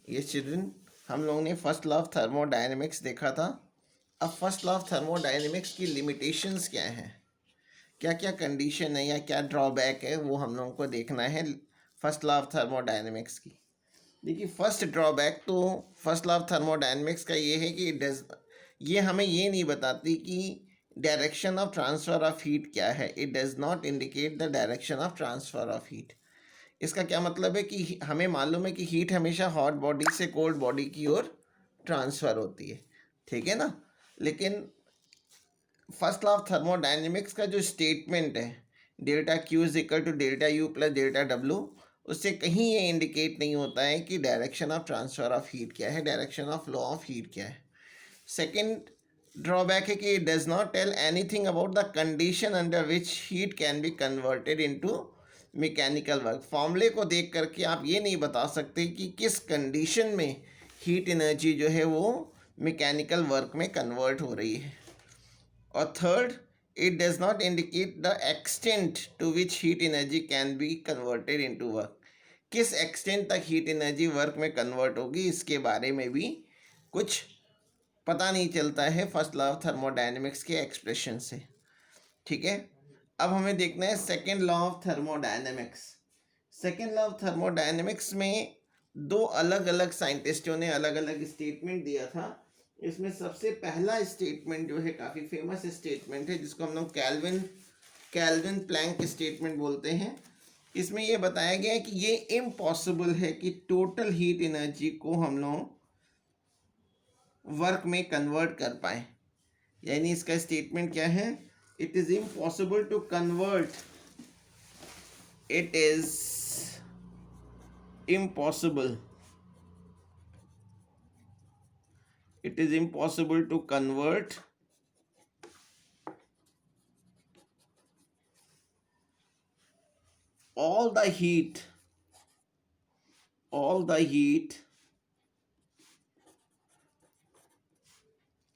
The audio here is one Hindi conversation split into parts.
ये चिल्ड्रन, हम लोगों ने फर्स्ट लॉ ऑफ थर्मोडायनेमिक्स देखा था। अब फर्स्ट लॉ ऑफ थर्मोडायनेमिक्स की लिमिटेशंस क्या हैं, क्या क्या कंडीशन है या क्या ड्रॉबैक है, वो हम लोगों को देखना है फर्स्ट लॉ ऑफ थर्मोडायनेमिक्स की। देखिए, फर्स्ट ड्रॉबैक तो फर्स्ट लॉ ऑफ थर्मोडायनेमिक्स का ये है कि ये हमें ये नहीं बताती कि direction of transfer of heat क्या है। It does not indicate the direction of transfer of heat. इसका क्या मतलब है कि हमें मालूम है कि हीट हमेशा हॉट बॉडी से कोल्ड बॉडी की ओर ट्रांसफ़र होती है, ठीक है ना। लेकिन फर्स्ट लॉ ऑफ थर्मोडायनेमिक्स का जो स्टेटमेंट है, delta Q is equal to delta U plus delta W, उससे कहीं ये इंडिकेट नहीं होता है कि direction of transfer of heat क्या है, direction of law of heat क्या है। सेकेंड ड्रॉबैक है कि it does not tell anything about the condition under which heat can be converted into mechanical work. फॉर्मूले को देख करके आप ये नहीं बता सकते कि किस कंडीशन में हीट एनर्जी जो है वो मैकेनिकल वर्क में कन्वर्ट हो रही है। और third, it does not indicate the extent to which heat energy can be converted into work. किस एक्सटेंट तक हीट एनर्जी वर्क में कन्वर्ट होगी, इसके बारे में भी कुछ पता नहीं चलता है फर्स्ट लॉ ऑफ थर्मोडायनेमिक्स के एक्सप्रेशन से, ठीक है। अब हमें देखना है second law of thermodynamics. Second law of thermodynamics में दो अलग अलग साइंटिस्टों ने अलग अलग स्टेटमेंट दिया था। इसमें सबसे पहला स्टेटमेंट जो है काफ़ी फेमस स्टेटमेंट है, जिसको हम लोग कैल्विन प्लैंक स्टेटमेंट बोलते हैं। इसमें यह बताया गया है कि ये इम्पॉसिबल है कि टोटल हीट एनर्जी को हम लोग वर्क में कन्वर्ट कर पाए। यानी इसका स्टेटमेंट क्या है, it is impossible to convert, it is impossible, it is impossible to convert all the heat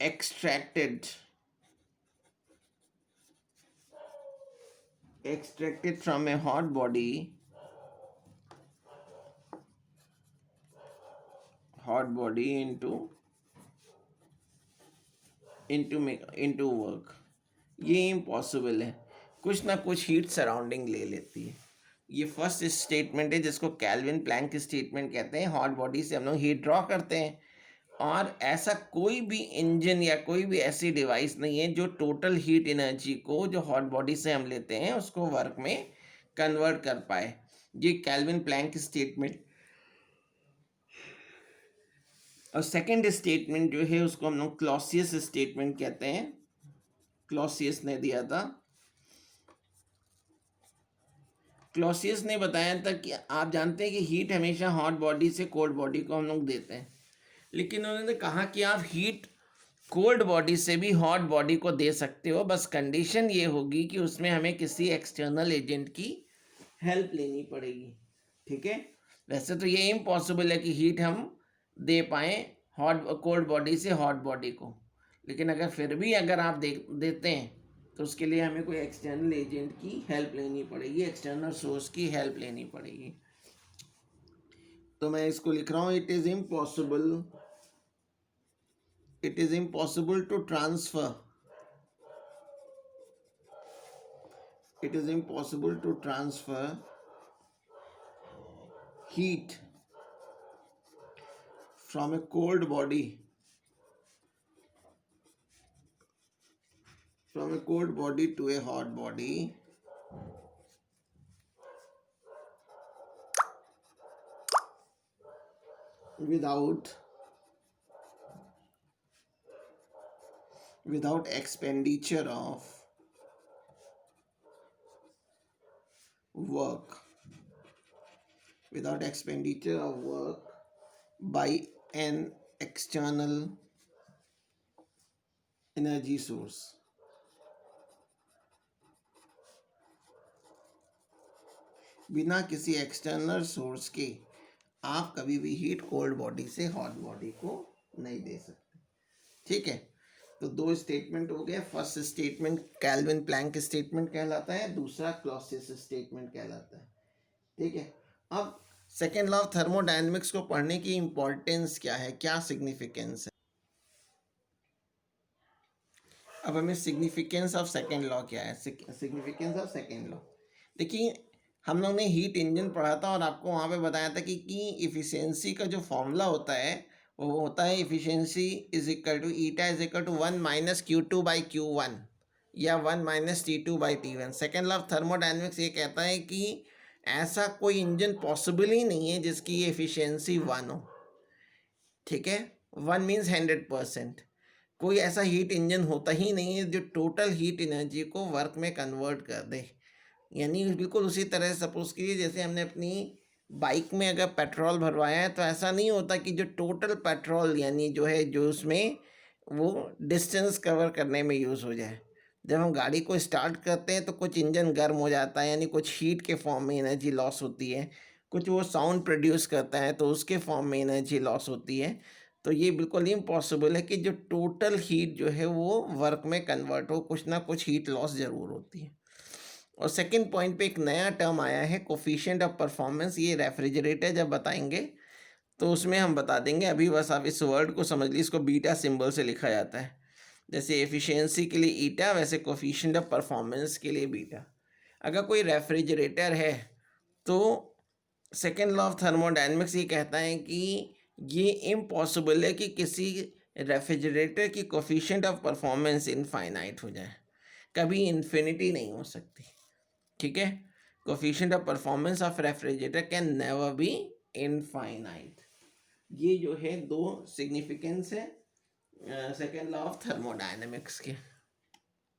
extracted from a hot body into work. ये इम्पॉसिबल है, कुछ ना कुछ हीट सराउंडिंग ले लेती है। ये फर्स्ट स्टेटमेंट है जिसको कैल्विन प्लैंक स्टेटमेंट कहते हैं। हॉट बॉडी से हम लोग हीट ड्रॉ करते हैं, और ऐसा कोई भी इंजन या कोई भी ऐसी डिवाइस नहीं है जो टोटल हीट एनर्जी को जो हॉट बॉडी से हम लेते हैं उसको वर्क में कन्वर्ट कर पाए। ये कैल्विन प्लैंक स्टेटमेंट। और सेकंड स्टेटमेंट जो है उसको हम लोग क्लॉसियस स्टेटमेंट कहते हैं। क्लॉसियस ने दिया था। क्लॉसियस ने बताया था कि आप जानते हैं कि हीट हमेशा हॉट बॉडी से कोल्ड बॉडी को हम लोग देते हैं, लेकिन उन्होंने कहा कि आप हीट कोल्ड बॉडी से भी हॉट बॉडी को दे सकते हो, बस कंडीशन ये होगी कि उसमें हमें किसी एक्सटर्नल एजेंट की हेल्प लेनी पड़ेगी, ठीक है। वैसे तो ये इम्पॉसिबल है कि हीट हम दे पाएँ हॉट कोल्ड बॉडी से हॉट बॉडी को, लेकिन अगर फिर भी अगर आप देते हैं तो उसके लिए हमें कोई एक्सटर्नल एजेंट की हेल्प लेनी पड़ेगी, एक्सटर्नल सोर्स की हेल्प लेनी पड़ेगी। तो मैं इसको लिख रहा हूँ, it is impossible to transfer heat from a cold body to a hot body without expenditure of work by an external energy source। बिना किसी एक्सटर्नल सोर्स के आप कभी भी हीट कोल्ड बॉडी से हॉट बॉडी को नहीं दे सकते, ठीक है। तो दो स्टेटमेंट हो गए। First statement Kelvin Planck statement कहलाता है, दूसरा क्लॉसियस स्टेटमेंट कहलाता है, ठीक है। अब सेकेंड लॉ ऑफ थर्मोडायनेमिक्स को पढ़ने की इम्पोर्टेंस क्या है, क्या सिग्निफिकेंस है? अब हमें सिग्निफिकेंस ऑफ सेकेंड लॉ क्या है, सिग्निफिकेंस ऑफ सेकेंड लॉ। देखिए, हम लोग ने हीट इंजन पढ़ा था और आपको वहाँ पे बताया था कि इफिशियंसी का जो फॉर्मूला होता है वो होता है efficiency is equal to eta is equal to 1 - Q2/Q1 या 1 - T2/T1। Second law of thermodynamics ये कहता है कि ऐसा कोई इंजन पॉसिबल ही नहीं है जिसकी एफिशिएंसी 1 हो। ठीक है, 1 मीन्स 100%। कोई ऐसा हीट इंजन होता ही नहीं है जो टोटल हीट एनर्जी को वर्क में कन्वर्ट कर दे। यानी बिल्कुल उसी तरह सपोज कीजिए जैसे हमने अपनी बाइक में अगर पेट्रोल भरवाया है तो ऐसा नहीं होता कि जो टोटल पेट्रोल यानी जो है जो उसमें वो डिस्टेंस कवर करने में यूज़ हो जाए। जब हम गाड़ी को स्टार्ट करते हैं तो कुछ इंजन गर्म हो जाता है यानी कुछ हीट के फॉर्म में एनर्जी लॉस होती है, कुछ वो साउंड प्रोड्यूस करता है तो उसके फॉर्म में एनर्जी लॉस होती है। तो ये बिल्कुल इम्पॉसिबल है कि जो टोटल हीट जो है वो वर्क में कन्वर्ट हो, कुछ ना कुछ हीट लॉस ज़रूर होती है। और सेकंड पॉइंट पे एक नया टर्म आया है कोफिशिएंट ऑफ परफॉर्मेंस। ये रेफ्रिजरेटर जब बताएंगे तो उसमें हम बता देंगे, अभी बस आप इस वर्ड को समझ लीजिए, इसको बीटा सिंबल से लिखा जाता है। जैसे एफिशिएंसी के लिए ईटा, वैसे कोफिशिएंट ऑफ परफॉर्मेंस के लिए बीटा। अगर कोई रेफ्रिजरेटर है तो सेकेंड लॉ ऑफ थर्मोडायनेमिक्स ये कहता है कि ये इम्पॉसिबल है कि किसी रेफ्रिजरेटर की कोफिशिएंट ऑफ परफॉर्मेंस इनफाइनाइट हो जाए, कभी इन्फिनिटी नहीं हो सकती। ठीक है, coefficient of performance of refrigerator can never be infinite. ये जो है दो सिग्निफिकेंस है सेकेंड लॉ ऑफ थर्मोडायनेमिक्स के।